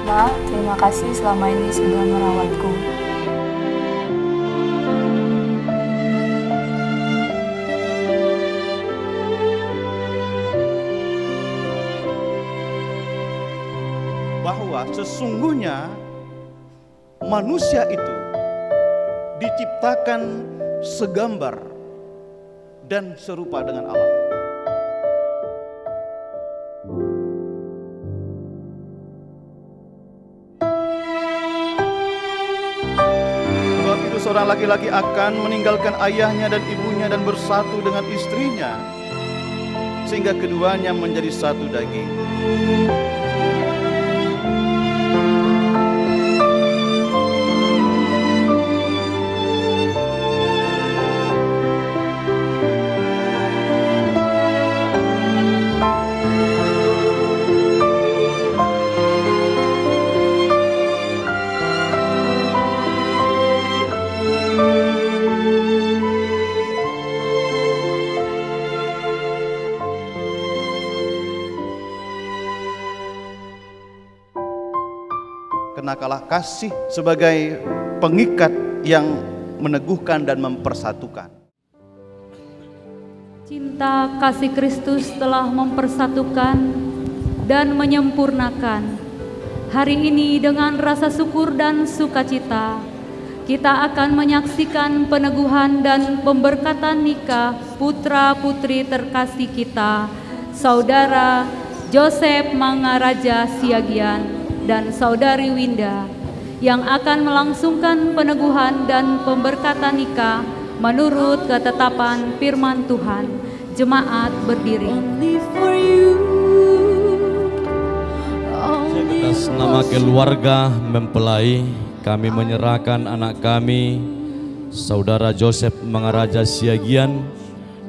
Ma, terima kasih selama ini sudah merawatku. Bahwa sesungguhnya manusia itu diciptakan segambar dan serupa dengan Allah. Sebab itu seorang laki-laki akan meninggalkan ayahnya dan ibunya dan bersatu dengan istrinya, sehingga keduanya menjadi satu daging. Kenakalah kasih sebagai pengikat yang meneguhkan dan mempersatukan. Cinta kasih Kristus telah mempersatukan dan menyempurnakan. Hari ini dengan rasa syukur dan sukacita, kita akan menyaksikan peneguhan dan pemberkatan nikah putra-putri terkasih kita, Saudara Joseph Mangaraja Siagian dan Saudari Winda, yang akan melangsungkan peneguhan dan pemberkatan nikah menurut ketetapan firman Tuhan. Jemaat berdiri. Atas nama keluarga mempelai, kami menyerahkan anak kami, Saudara Joseph Mangaraja Siagian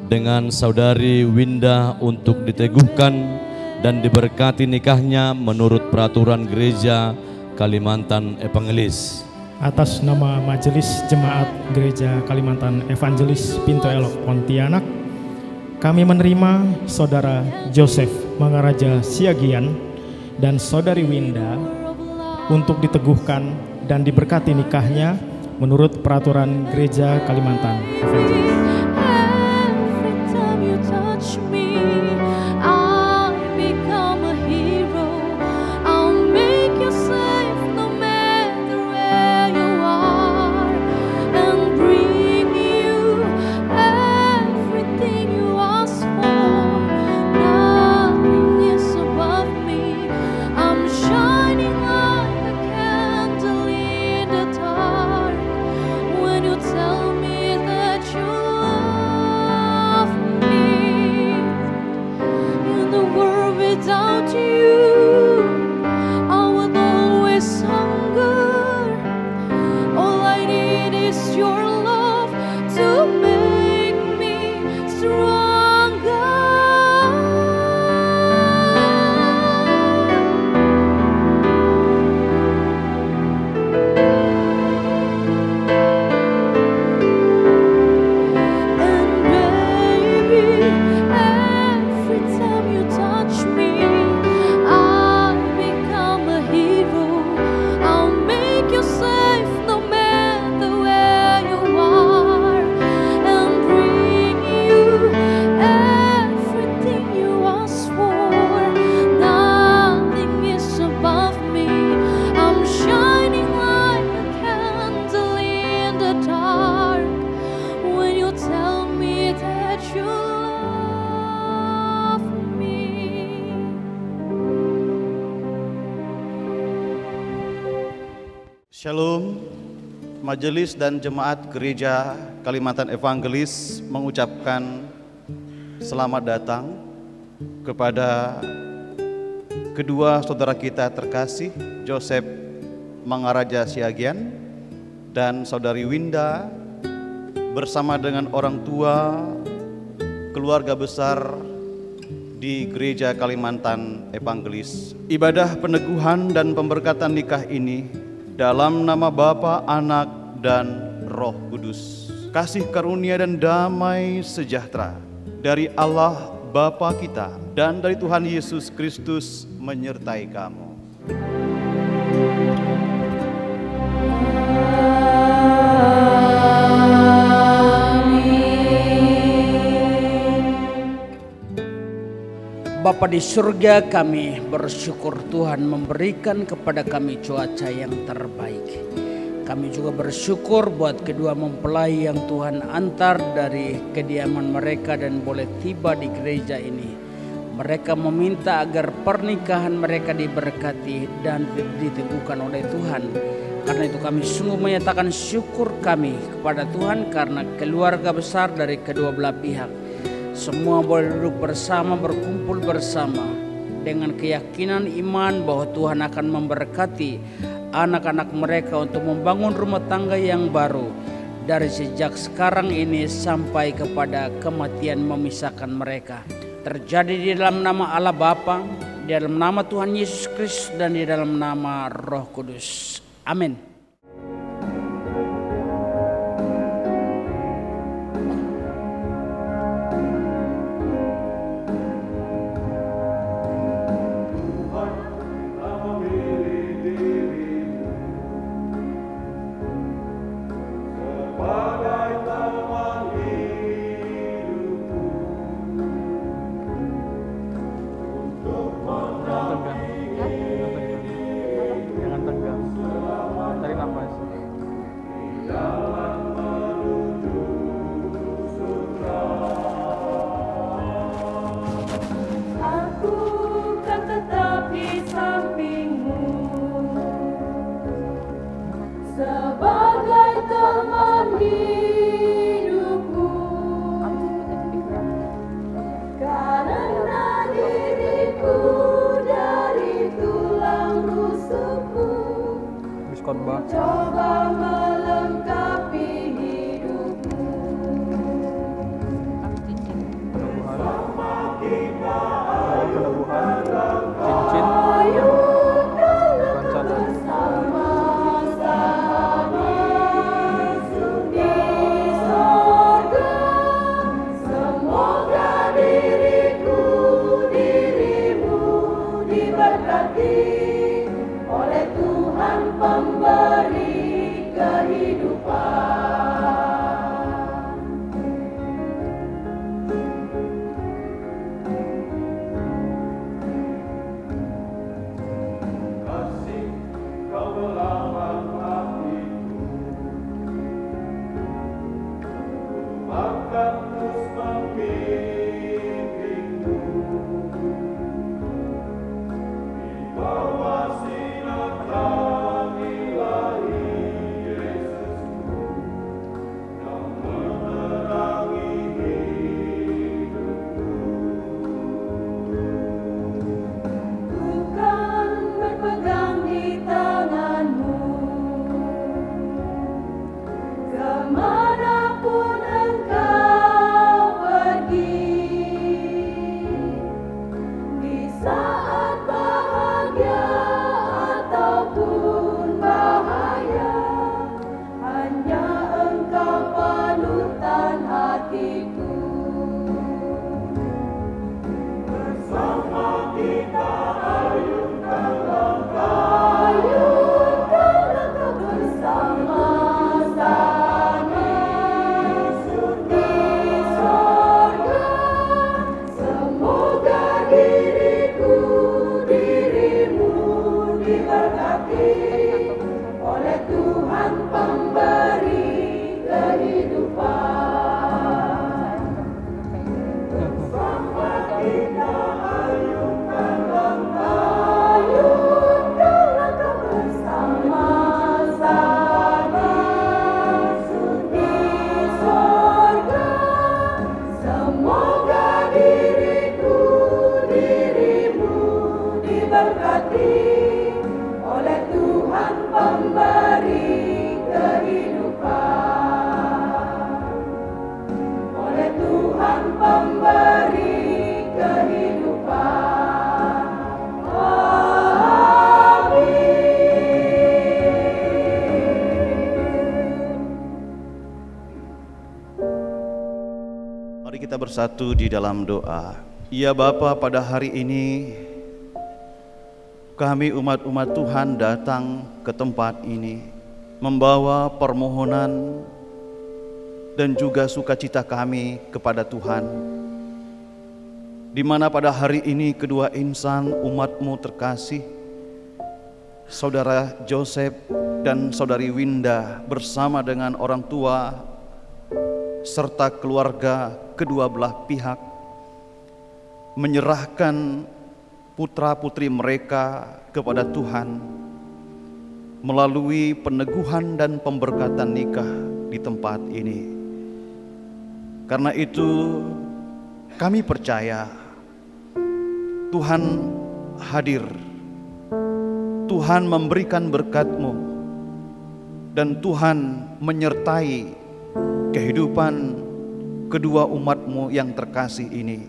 dengan Saudari Winda untuk diteguhkan dan diberkati nikahnya menurut peraturan gereja Kalimantan Evangelis. Atas nama Majelis Jemaat Gereja Kalimantan Evangelis Pintu Elok Pontianak, kami menerima Saudara Joseph Mangaraja Siagian dan Saudari Winda untuk diteguhkan dan diberkati nikahnya menurut peraturan gereja Kalimantan Evangelis. Tell me that you love Shalom, Majelis dan Jemaat Gereja Kalimantan Evangelis mengucapkan selamat datang kepada kedua saudara kita terkasih, Joseph Mangaraja Siagian dan saudari Winda bersama dengan orang tua, keluarga besar di Gereja Kalimantan Evangelis. Ibadah peneguhan dan pemberkatan nikah ini dalam nama Bapa, Anak, dan Roh Kudus. Kasih karunia dan damai sejahtera dari Allah Bapa kita dan dari Tuhan Yesus Kristus menyertai kamu. Bapa di surga, kami bersyukur Tuhan memberikan kepada kami cuaca yang terbaik. Kami juga bersyukur buat kedua mempelai yang Tuhan antar dari kediaman mereka dan boleh tiba di gereja ini. Mereka meminta agar pernikahan mereka diberkati dan diteguhkan oleh Tuhan. Karena itu kami sungguh menyatakan syukur kami kepada Tuhan karena keluarga besar dari kedua belah pihak. Semua boleh duduk bersama, berkumpul bersama dengan keyakinan iman bahwa Tuhan akan memberkati anak-anak mereka untuk membangun rumah tangga yang baru dari sejak sekarang ini sampai kepada kematian memisahkan mereka. Terjadi di dalam nama Allah Bapa, di dalam nama Tuhan Yesus Kristus, dan di dalam nama Roh Kudus. Amin. Coba melengkapi hidupmu. Peneguhan, cincin, bersama-sama di sorga. Semoga diriku, dirimu diberkati oleh Tuhan pemberi kehidupan. Kasih kau melawat hatiku, akan terus membimbingmu di bawah diberkati oleh Tuhan pemberi kehidupan, oleh Tuhan pemberi kehidupan. Mari kita bersatu di dalam doa. Ya Bapa, pada hari ini kami umat-umat Tuhan datang ke tempat ini membawa permohonan dan juga sukacita kami kepada Tuhan, di mana pada hari ini kedua insan umat-Mu terkasih, Saudara Joseph dan Saudari Winda bersama dengan orang tua serta keluarga kedua belah pihak menyerahkan putra-putri mereka kepada Tuhan melalui peneguhan dan pemberkatan nikah di tempat ini. Karena itu kami percaya Tuhan hadir, Tuhan memberikan berkat-Mu, dan Tuhan menyertai kehidupan kedua umat-Mu yang terkasih ini.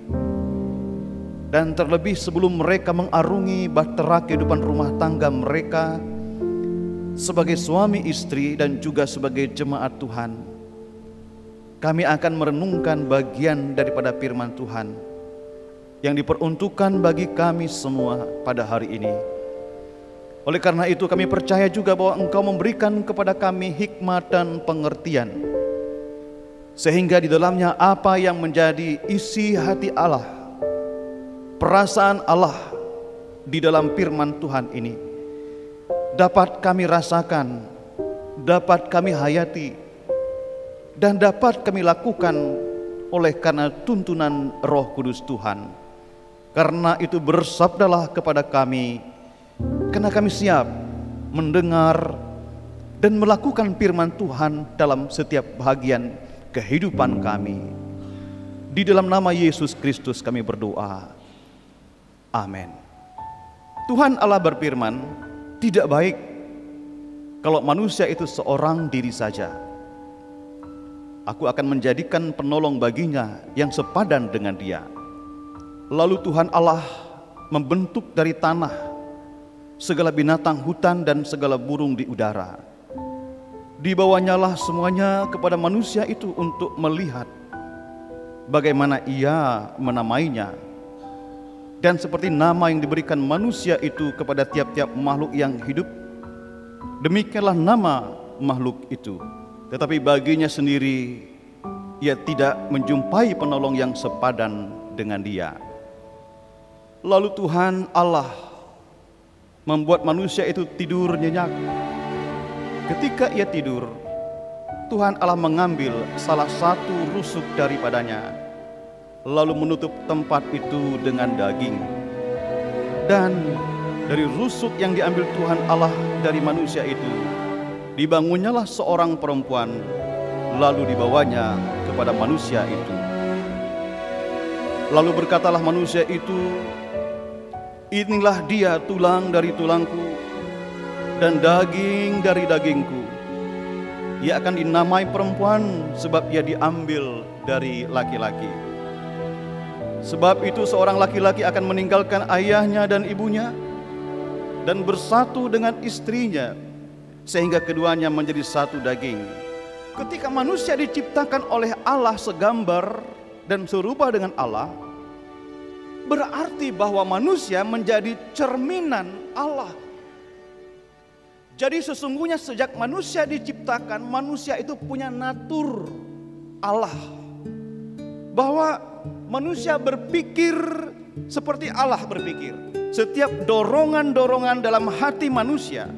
Dan terlebih sebelum mereka mengarungi bahtera kehidupan rumah tangga mereka sebagai suami istri dan juga sebagai jemaat Tuhan, kami akan merenungkan bagian daripada firman Tuhan yang diperuntukkan bagi kami semua pada hari ini. Oleh karena itu kami percaya juga bahwa Engkau memberikan kepada kami hikmat dan pengertian, sehingga di dalamnya apa yang menjadi isi hati Allah, perasaan Allah di dalam firman Tuhan ini dapat kami rasakan, dapat kami hayati, dan dapat kami lakukan oleh karena tuntunan Roh Kudus Tuhan. Karena itu bersabdalah kepada kami, karena kami siap mendengar dan melakukan firman Tuhan dalam setiap bahagian kehidupan kami. Di dalam nama Yesus Kristus kami berdoa. Amin. Tuhan Allah berfirman, tidak baik kalau manusia itu seorang diri saja. Aku akan menjadikan penolong baginya yang sepadan dengan dia. Lalu Tuhan Allah membentuk dari tanah segala binatang hutan dan segala burung di udara. Dibawanyalah semuanya kepada manusia itu untuk melihat bagaimana ia menamainya. Dan seperti nama yang diberikan manusia itu kepada tiap-tiap makhluk yang hidup, demikianlah nama makhluk itu. Tetapi baginya sendiri, ia tidak menjumpai penolong yang sepadan dengan dia. Lalu Tuhan Allah membuat manusia itu tidur nyenyak. Ketika ia tidur, Tuhan Allah mengambil salah satu rusuk daripadanya, lalu menutup tempat itu dengan daging. Dan dari rusuk yang diambil Tuhan Allah dari manusia itu, dibangunnyalah seorang perempuan, lalu dibawanya kepada manusia itu. Lalu berkatalah manusia itu, inilah dia tulang dari tulangku dan daging dari dagingku. Ia akan dinamai perempuan sebab ia diambil dari laki-laki. Sebab itu seorang laki-laki akan meninggalkan ayahnya dan ibunya dan bersatu dengan istrinya, sehingga keduanya menjadi satu daging. Ketika manusia diciptakan oleh Allah segambar dan serupa dengan Allah, berarti bahwa manusia menjadi cerminan Allah. Jadi sesungguhnya sejak manusia diciptakan, manusia itu punya natur Allah. Bahwa manusia berpikir seperti Allah berpikir. Setiap dorongan-dorongan dalam hati manusia,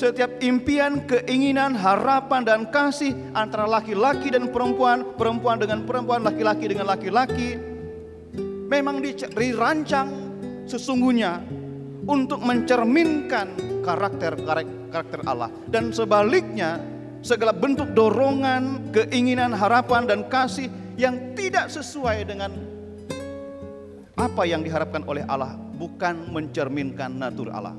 setiap impian, keinginan, harapan, dan kasih antara laki-laki dan perempuan, perempuan dengan perempuan, laki-laki dengan laki-laki, memang dirancang sesungguhnya untuk mencerminkan karakter Allah. Dan sebaliknya, segala bentuk dorongan, keinginan, harapan, dan kasih yang tidak sesuai dengan apa yang diharapkan oleh Allah bukan mencerminkan natur Allah.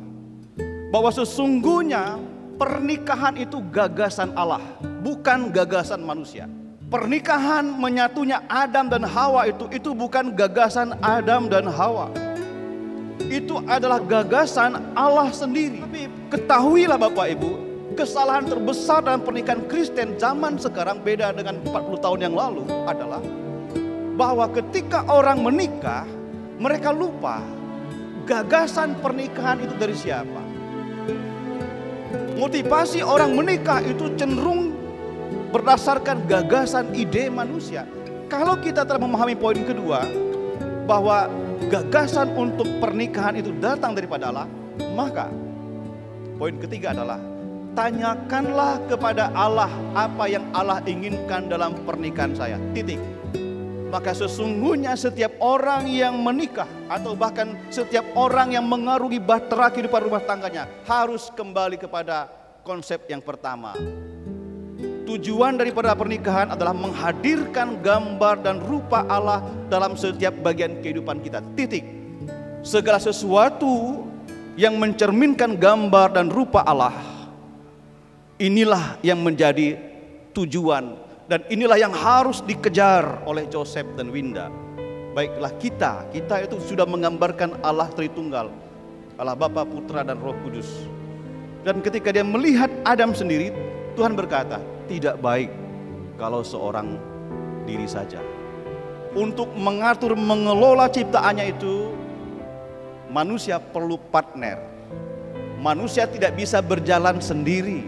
Bahwa sesungguhnya pernikahan itu gagasan Allah, bukan gagasan manusia. Pernikahan menyatunya Adam dan Hawa itu bukan gagasan Adam dan Hawa. Itu adalah gagasan Allah sendiri. Tapi ketahuilah Bapak Ibu, kesalahan terbesar dalam pernikahan Kristen zaman sekarang beda dengan 40 tahun yang lalu adalah bahwa ketika orang menikah, mereka lupa gagasan pernikahan itu dari siapa. Motivasi orang menikah itu cenderung berdasarkan gagasan ide manusia. Kalau kita telah memahami poin kedua, bahwa gagasan untuk pernikahan itu datang daripada Allah, maka poin ketiga adalah tanyakanlah kepada Allah apa yang Allah inginkan dalam pernikahan saya. Titik. Maka sesungguhnya setiap orang yang menikah atau bahkan setiap orang yang mengarungi bahtera kehidupan rumah tangganya harus kembali kepada konsep yang pertama. Tujuan daripada pernikahan adalah menghadirkan gambar dan rupa Allah dalam setiap bagian kehidupan kita. Titik. Segala sesuatu yang mencerminkan gambar dan rupa Allah, inilah yang menjadi tujuan dan inilah yang harus dikejar oleh Joseph dan Winda. Baiklah kita itu sudah menggambarkan Allah Tritunggal, Allah Bapa, Putra dan Roh Kudus. Dan ketika dia melihat Adam sendiri, Tuhan berkata, tidak baik kalau seorang diri saja. Untuk mengatur, mengelola ciptaannya itu, manusia perlu partner. Manusia tidak bisa berjalan sendiri.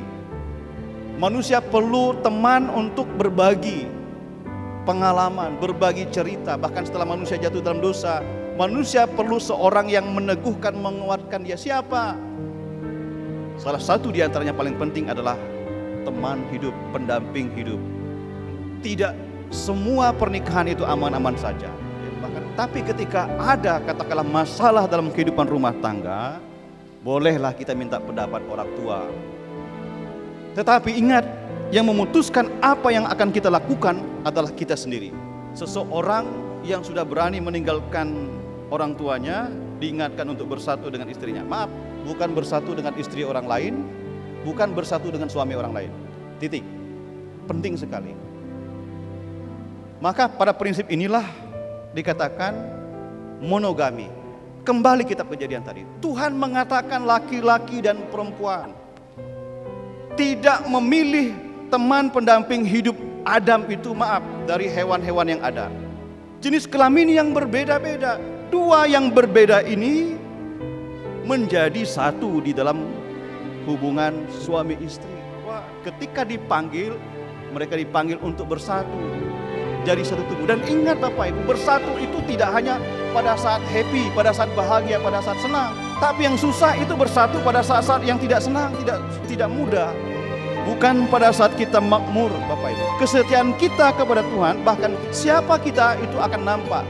Manusia perlu teman untuk berbagi pengalaman, berbagi cerita. Bahkan setelah manusia jatuh dalam dosa, manusia perlu seorang yang meneguhkan, menguatkan dia. Siapa? Salah satu di antaranya paling penting adalah teman hidup, pendamping hidup. Tidak semua pernikahan itu aman-aman saja. Tapi ketika ada katakanlah masalah dalam kehidupan rumah tangga, bolehlah kita minta pendapat orang tua. Tetapi ingat, yang memutuskan apa yang akan kita lakukan adalah kita sendiri. Seseorang yang sudah berani meninggalkan orang tuanya diingatkan untuk bersatu dengan istrinya. Maaf, bukan bersatu dengan istri orang lain, bukan bersatu dengan suami orang lain. Titik. Penting sekali. Maka pada prinsip inilah dikatakan monogami. Kembali kitab Kejadian tadi. Tuhan mengatakan laki-laki dan perempuan. Tidak memilih teman pendamping hidup Adam itu, maaf, dari hewan-hewan yang ada. Jenis kelamin yang berbeda-beda. Dua yang berbeda ini menjadi satu di dalam hubungan suami istri. Wah, ketika dipanggil, mereka dipanggil untuk bersatu, jadi satu tubuh. Dan ingat Bapak Ibu, bersatu itu tidak hanya pada saat happy, pada saat bahagia, pada saat senang. Tapi yang susah itu bersatu pada saat-saat yang tidak senang, tidak mudah. Bukan pada saat kita makmur Bapak Ibu. Kesetiaan kita kepada Tuhan, bahkan siapa kita itu akan nampak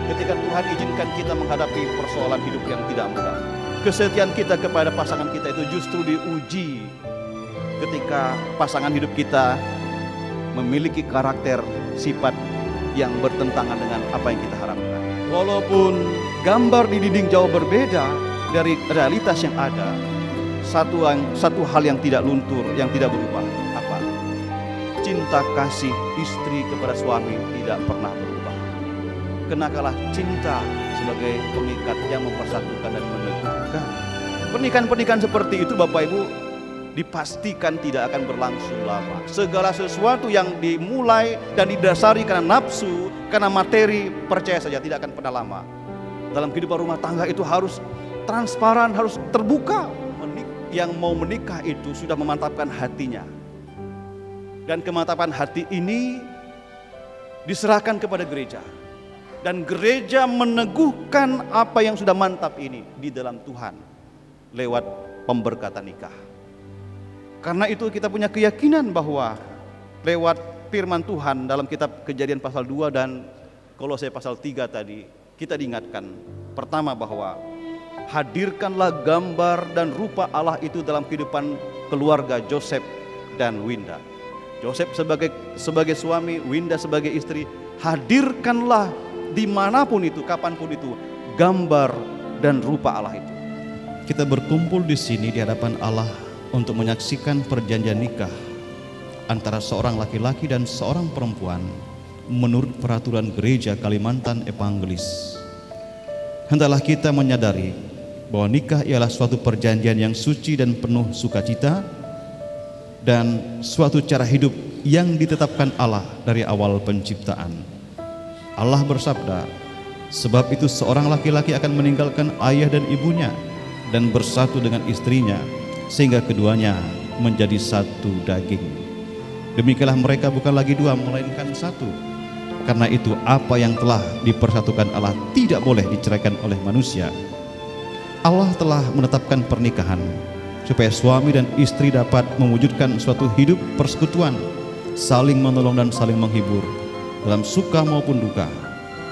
ketika Tuhan izinkan kita menghadapi persoalan hidup yang tidak mudah. Kesetiaan kita kepada pasangan kita itu justru diuji ketika pasangan hidup kita memiliki karakter, sifat yang bertentangan dengan apa yang kita harapkan. Walaupun gambar di dinding jauh berbeda dari realitas yang ada, satu hal yang tidak luntur, yang tidak berubah. Apa? Cinta kasih istri kepada suami tidak pernah berubah. Kenakanlah cinta sebagai pengikat yang mempersatukan dan meneguhkan. Pernikahan-pernikahan seperti itu Bapak Ibu dipastikan tidak akan berlangsung lama. Segala sesuatu yang dimulai dan didasari karena nafsu, karena materi, percaya saja tidak akan pernah lama. Dalam kehidupan rumah tangga itu harus transparan, harus terbuka. Yang mau menikah itu sudah memantapkan hatinya. Dan kemantapan hati ini diserahkan kepada gereja. Dan gereja meneguhkan apa yang sudah mantap ini di dalam Tuhan lewat pemberkatan nikah. Karena itu kita punya keyakinan bahwa lewat firman Tuhan dalam kitab Kejadian pasal 2 dan Kolose pasal 3 tadi, kita diingatkan pertama bahwa hadirkanlah gambar dan rupa Allah itu dalam kehidupan keluarga Joseph dan Winda. Joseph sebagai suami, Winda sebagai istri, hadirkanlah dimanapun itu, kapanpun itu, gambar dan rupa Allah itu. Kita berkumpul di sini di hadapan Allah untuk menyaksikan perjanjian nikah antara seorang laki-laki dan seorang perempuan menurut peraturan gereja Kalimantan Evangelis. Hendaklah kita menyadari bahwa nikah ialah suatu perjanjian yang suci dan penuh sukacita dan suatu cara hidup yang ditetapkan Allah dari awal penciptaan. Allah bersabda, sebab itu seorang laki-laki akan meninggalkan ayah dan ibunya dan bersatu dengan istrinya, sehingga keduanya menjadi satu daging. Demikianlah mereka bukan lagi dua, melainkan satu. Karena itu apa yang telah dipersatukan Allah tidak boleh diceraikan oleh manusia. Allah telah menetapkan pernikahan supaya suami dan istri dapat mewujudkan suatu hidup persekutuan, saling menolong dan saling menghibur dalam suka maupun duka,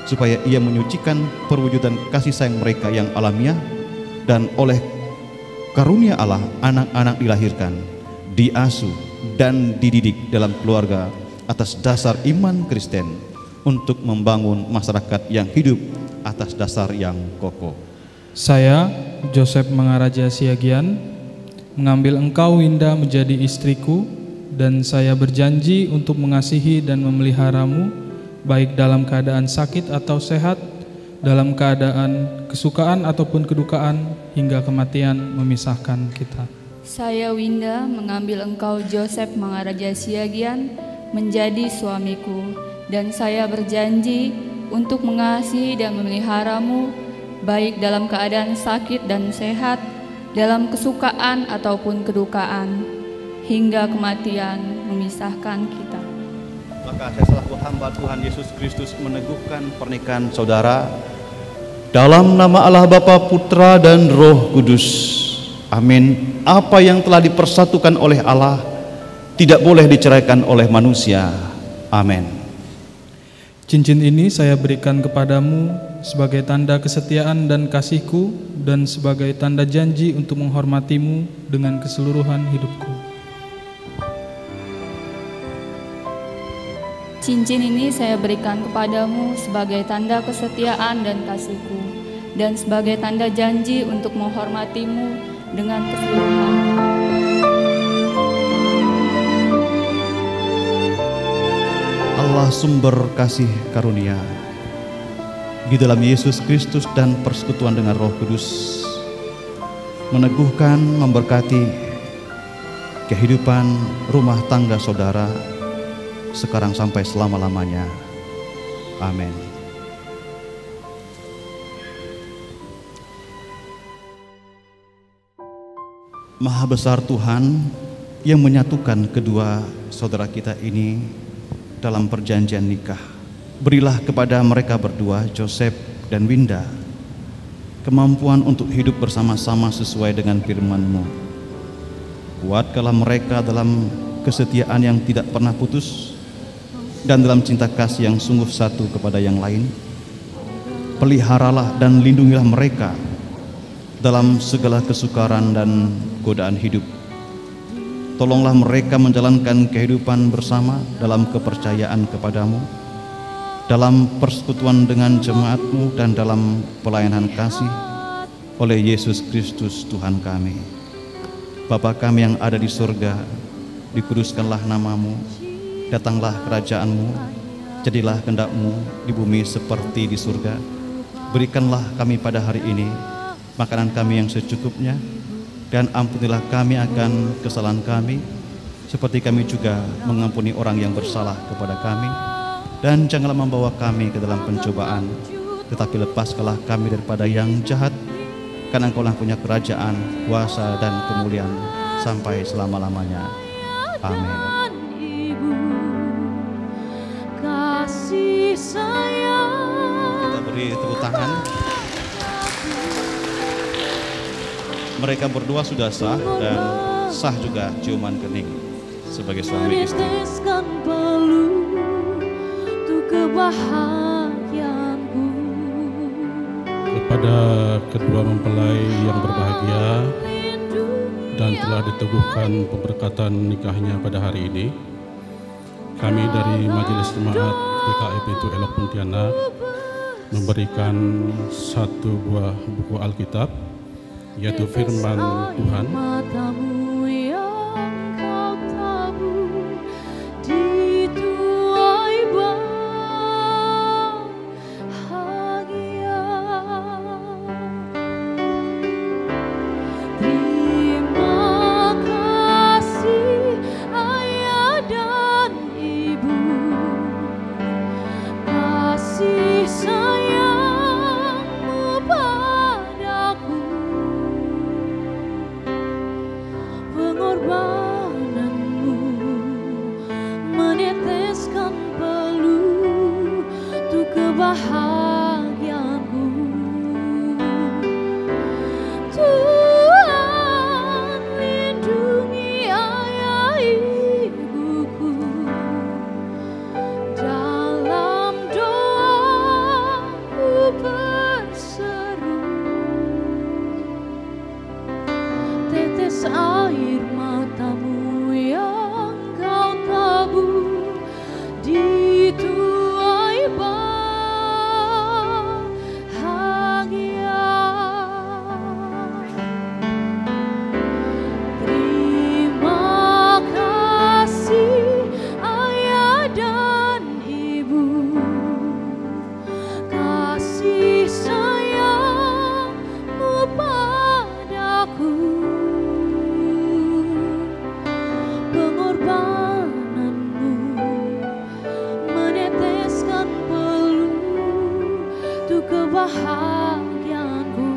supaya ia menyucikan perwujudan kasih sayang mereka yang alamiah, dan oleh karunia Allah anak-anak dilahirkan, diasuh dan dididik dalam keluarga atas dasar iman Kristen untuk membangun masyarakat yang hidup atas dasar yang kokoh. Saya, Joseph Mangaraja Siagian, mengambil engkau Winda menjadi istriku, dan saya berjanji untuk mengasihi dan memeliharamu baik dalam keadaan sakit atau sehat, dalam keadaan kesukaan ataupun kedukaan, hingga kematian memisahkan kita. Saya Winda mengambil engkau Joseph Mangaraja Siagian menjadi suamiku, dan saya berjanji untuk mengasihi dan memeliharamu baik dalam keadaan sakit dan sehat, dalam kesukaan ataupun kedukaan, hingga kematian memisahkan kita. Maka saya selaku hamba Tuhan Yesus Kristus meneguhkan pernikahan saudara dalam nama Allah Bapa, Putra dan Roh Kudus. Amin. Apa yang telah dipersatukan oleh Allah tidak boleh diceraikan oleh manusia. Amin. Cincin ini saya berikan kepadamu sebagai tanda kesetiaan dan kasihku, dan sebagai tanda janji untuk menghormatimu dengan keseluruhan hidupku. Cincin ini saya berikan kepadamu sebagai tanda kesetiaan dan kasihku, dan sebagai tanda janji untuk menghormatimu dengan keseluruhan. Allah sumber kasih karunia, di dalam Yesus Kristus dan persekutuan dengan Roh Kudus, meneguhkan, memberkati kehidupan rumah tangga saudara sekarang sampai selama-lamanya. Amin. Maha besar Tuhan yang menyatukan kedua saudara kita ini dalam perjanjian nikah. Berilah kepada mereka berdua, Joseph dan Winda, kemampuan untuk hidup bersama-sama sesuai dengan firman-Mu. Kuatkanlah mereka dalam kesetiaan yang tidak pernah putus, dan dalam cinta kasih yang sungguh satu kepada yang lain. Peliharalah dan lindungilah mereka dalam segala kesukaran dan godaan hidup. Tolonglah mereka menjalankan kehidupan bersama dalam kepercayaan kepadamu, dalam persekutuan dengan jemaat-Mu, dan dalam pelayanan kasih oleh Yesus Kristus Tuhan kami. Bapa kami yang ada di surga, dikuduskanlah nama-Mu. Datanglah kerajaan-Mu, jadilah kehendak-Mu di bumi seperti di surga. Berikanlah kami pada hari ini makanan kami yang secukupnya, dan ampunilah kami akan kesalahan kami, seperti kami juga mengampuni orang yang bersalah kepada kami. Dan janganlah membawa kami ke dalam pencobaan, tetapi lepaskanlah kami daripada yang jahat, karena Engkau-lah punya kerajaan, kuasa, dan kemuliaan sampai selama-lamanya. Amin. Kita beri tepuk tangan. Mereka berdua sudah sah, dan sah juga ciuman kening sebagai suami istri. Kepada kedua mempelai yang berbahagia dan telah diteguhkan pemberkatan nikahnya pada hari ini, kami dari Majelis Jemaat GKI Pintu Elok Pontianak memberikan satu buah buku Alkitab, yaitu firman Tuhan. Matamu yang kau tabur di tuai bahagia. Terima kasih ayah dan ibu, kasih sayangmu padaku, pengorbananmu meneteskan peluh untuk kebahagiaanku. Tuhan lindungi ayah ibuku, dalam doaku berseru, tetes air matamu yang kau tabur di tuai bahagia. Terima kasih ayah dan ibu, kasih sayangmu padaku, pengorbananmu meneteskan peluh untuk kebahagiaanku.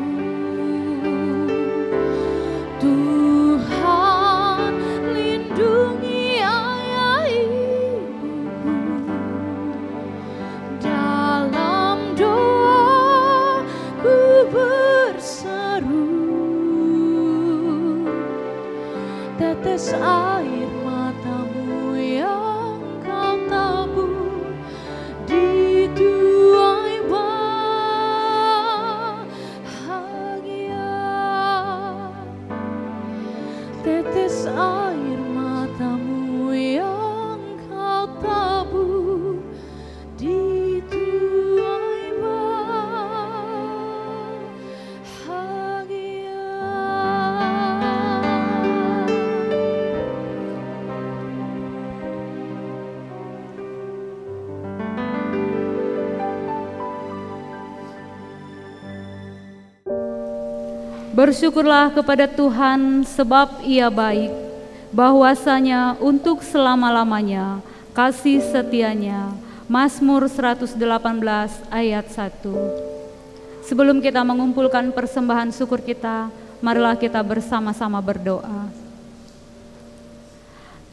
Tuhan lindungi ayah ibuku, dalam doaku berseru, tetes air matamu yang kau tabur di tuai bahagia. Tetes air matamu yang kau tabur di tuai Bersyukurlah kepada Tuhan sebab Ia baik, bahwasanya untuk selama-lamanya kasih setianya. Mazmur 118 ayat 1. Sebelum kita mengumpulkan persembahan syukur kita, marilah kita bersama-sama berdoa.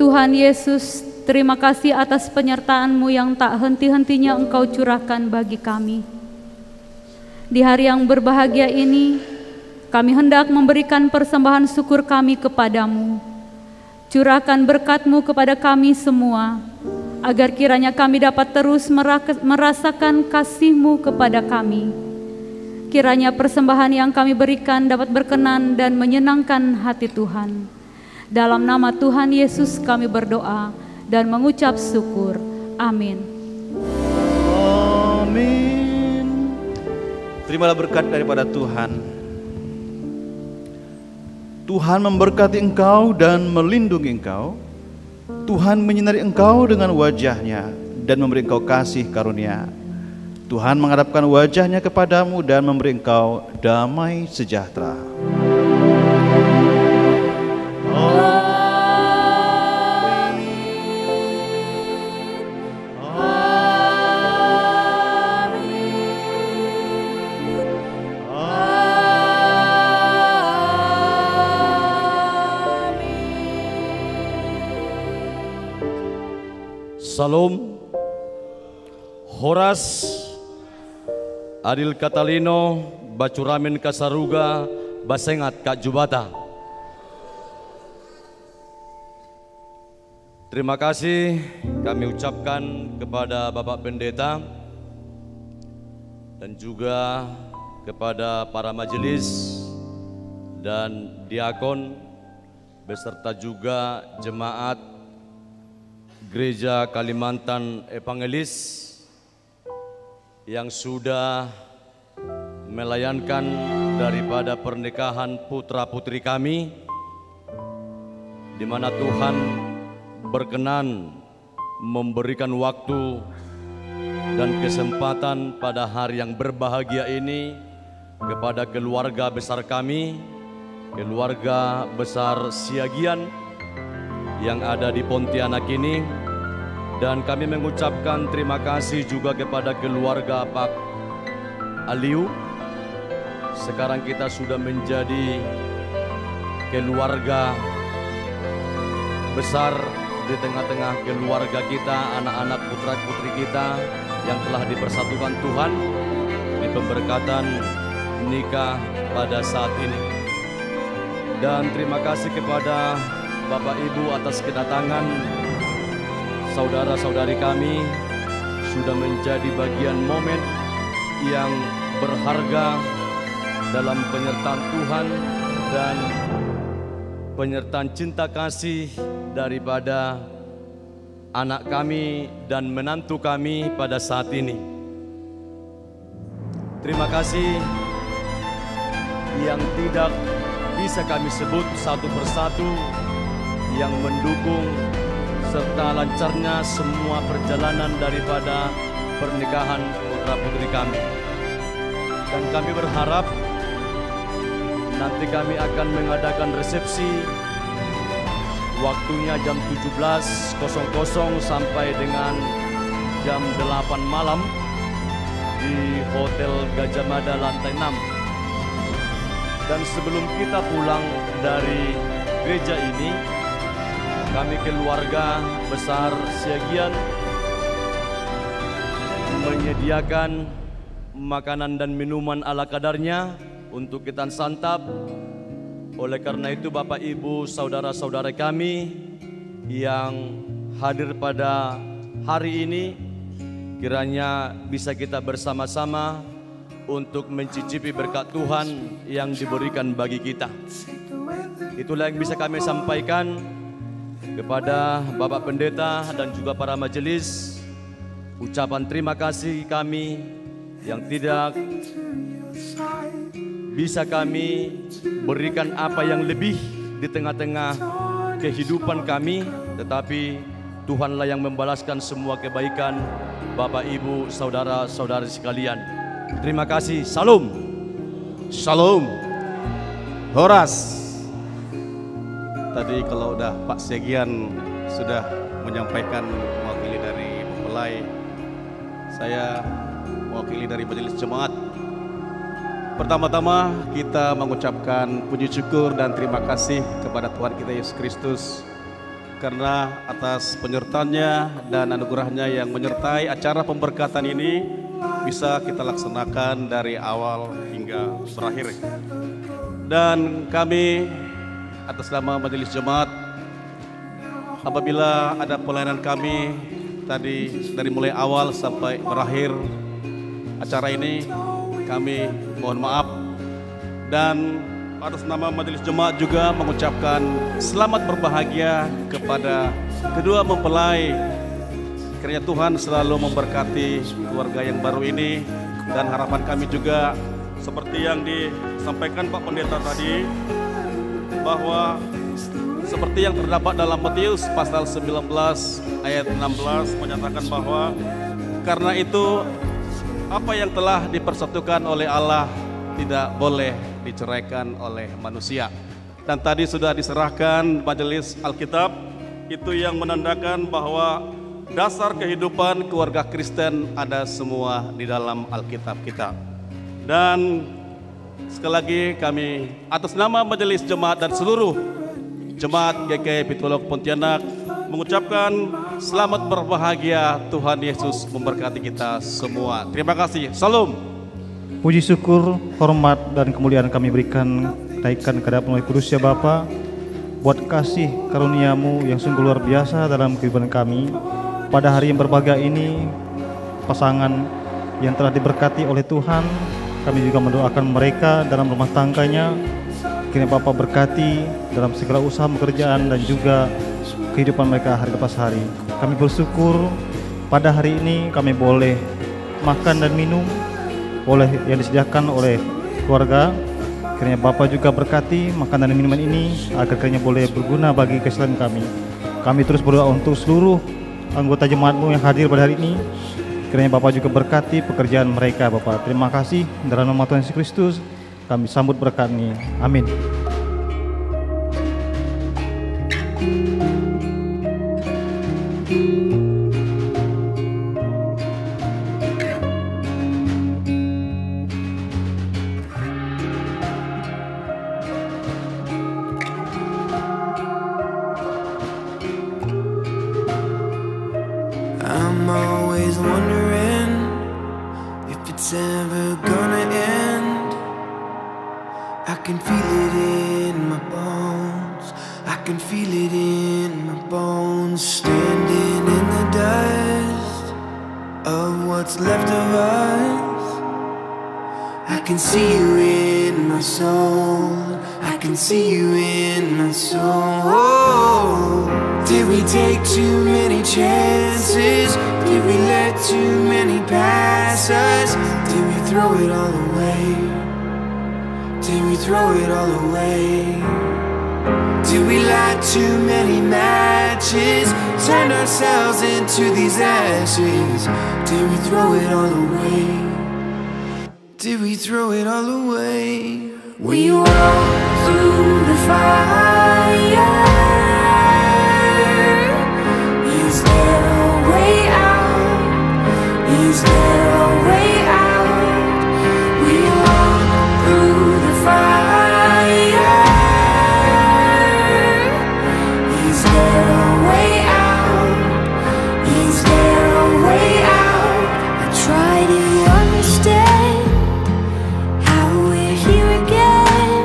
Tuhan Yesus, terima kasih atas penyertaan-Mu yang tak henti-hentinya Engkau curahkan bagi kami. Di hari yang berbahagia ini, kami hendak memberikan persembahan syukur kami kepadamu. Curahkan berkat-Mu kepada kami semua, agar kiranya kami dapat terus merasakan kasih-Mu kepada kami. Kiranya persembahan yang kami berikan dapat berkenan dan menyenangkan hati Tuhan. Dalam nama Tuhan Yesus kami berdoa dan mengucap syukur. Amin. Amin. Terimalah berkat daripada Tuhan. Tuhan memberkati engkau dan melindungi engkau. Tuhan menyinari engkau dengan wajah-Nya dan memberi engkau kasih karunia. Tuhan menghadapkan wajah-Nya kepadamu dan memberi engkau damai sejahtera. Salam, Horas, Adil Katalino, Bacuramin Kasaruga, Basengat Kak Jubata. Terima kasih kami ucapkan kepada Bapak Pendeta dan juga kepada para majelis dan diakon beserta juga jemaat Gereja Kalimantan Evangelis yang sudah melayankan daripada pernikahan putra-putri kami, di mana Tuhan berkenan memberikan waktu dan kesempatan pada hari yang berbahagia ini kepada keluarga besar kami, keluarga besar Siagian yang ada di Pontianak ini. Dan kami mengucapkan terima kasih juga kepada keluarga Pak Aliu. Sekarang kita sudah menjadi keluarga besar di tengah-tengah keluarga kita, anak-anak putra-putri kita yang telah dipersatukan Tuhan di pemberkatan nikah pada saat ini. Dan terima kasih kepada Bapak Ibu atas kedatangan saudara-saudari kami, sudah menjadi bagian momen yang berharga dalam penyertaan Tuhan dan penyertaan cinta kasih daripada anak kami dan menantu kami pada saat ini. Terima kasih yang tidak bisa kami sebut satu persatu yang mendukung serta lancarnya semua perjalanan daripada pernikahan putra-putri kami. Dan kami berharap nanti kami akan mengadakan resepsi, waktunya jam 17.00 sampai dengan jam 8 malam di Hotel Gajah Mada lantai 6. Dan sebelum kita pulang dari gereja ini, kami keluarga besar Siagian menyediakan makanan dan minuman ala kadarnya untuk kita santap. Oleh karena itu Bapak Ibu saudara-saudara kami yang hadir pada hari ini, kiranya bisa kita bersama-sama untuk mencicipi berkat Tuhan yang diberikan bagi kita. Itulah yang bisa kami sampaikan kepada Bapak Pendeta dan juga para majelis. Ucapan terima kasih kami yang tidak bisa kami berikan apa yang lebih di tengah-tengah kehidupan kami, tetapi Tuhanlah yang membalaskan semua kebaikan Bapak Ibu saudara-saudari sekalian. Terima kasih. Salam. Shalom. Horas. Tadi kalau udah Pak Siagian sudah menyampaikan mewakili dari mempelai, saya mewakili dari majelis jemaat. Pertama-tama kita mengucapkan puji syukur dan terima kasih kepada Tuhan kita Yesus Kristus karena atas penyertaannya dan anugerahnya yang menyertai acara pemberkatan ini bisa kita laksanakan dari awal hingga berakhir. Dan kami atas nama majelis jemaat, apabila ada pelayanan kami tadi dari mulai awal sampai berakhir acara ini, kami mohon maaf. Dan atas nama majelis jemaat juga mengucapkan selamat berbahagia kepada kedua mempelai. Kiranya Tuhan selalu memberkati keluarga yang baru ini. Dan harapan kami juga seperti yang disampaikan Pak Pendeta tadi, bahwa seperti yang terdapat dalam Matius pasal 19 ayat 16 menyatakan bahwa karena itu apa yang telah dipersatukan oleh Allah tidak boleh diceraikan oleh manusia. Dan tadi sudah diserahkan majelis Alkitab, itu yang menandakan bahwa dasar kehidupan keluarga Kristen ada semua di dalam Alkitab kita. Dan sekali lagi kami atas nama majelis jemaat dan seluruh jemaat GKI Pitulok Pontianak mengucapkan selamat berbahagia. Tuhan Yesus memberkati kita semua. Terima kasih. Salam. Puji syukur, hormat dan kemuliaan kami berikan naikkan kepada Penoleh Kudus ya Bapa, buat kasih karuniamu yang sungguh luar biasa dalam kehidupan kami. Pada hari yang berbahagia ini, pasangan yang telah diberkati oleh Tuhan, kami juga mendoakan mereka dalam rumah tangganya. Kiranya Bapa berkati dalam segala usaha pekerjaan dan juga kehidupan mereka hari lepas hari. Kami bersyukur pada hari ini kami boleh makan dan minum yang disediakan oleh keluarga. Kiranya Bapa juga berkati makanan dan minuman ini agar kiranya boleh berguna bagi kesehatan kami. Kami terus berdoa untuk seluruh anggota jemaat-Mu yang hadir pada hari ini. Kiranya Bapa juga berkati pekerjaan mereka, Bapa. Terima kasih dalam nama Tuhan Yesus Kristus kami sambut berkat ini. Amin. I'm always wondering if it's ever gonna end. I can feel it in my bones, I can feel it in my bones. Standing in the dust of what's left of us, I can see you in my soul, I can see you in my soul. Did we take too many chances? Did we let too many pass us? Did we throw it all away? Did we throw it all away? Did we light too many matches? Turn ourselves into these ashes? Did we throw it all away? Did we throw it all away? We walked through the fire. Is there a way out? Is there a way out? We walk through the fire. Is there a way out? Is there a way out? I try to understand how we're here again,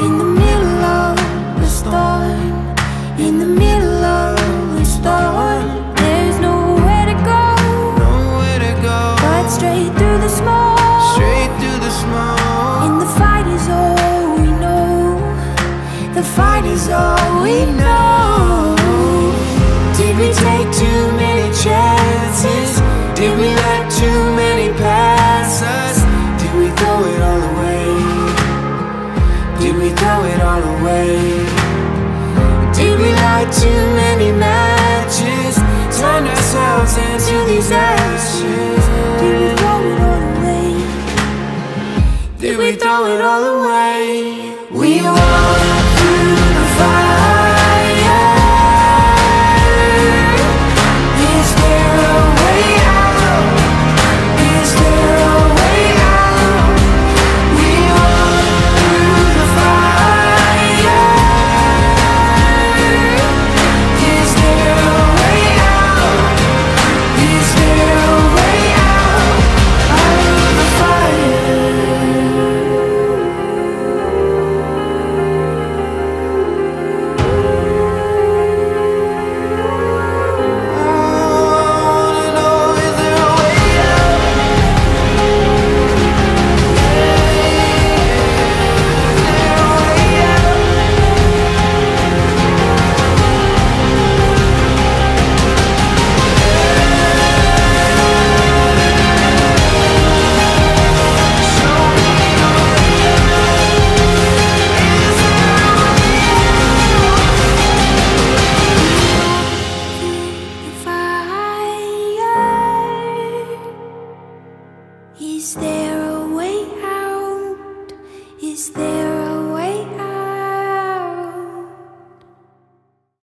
in the middle of the storm, in the middle of the storm. There's nowhere to go, nowhere to go, but straight through the smoke, straight through the smoke. And the fight is all we know, the fight is all we know. Did we take too many chances? Did we let too many pass us? Did we throw it all away? Did we throw it all away? Did we light too many matches? Turn ourselves into these ashes? Did we throw it all away? Did we throw it all away?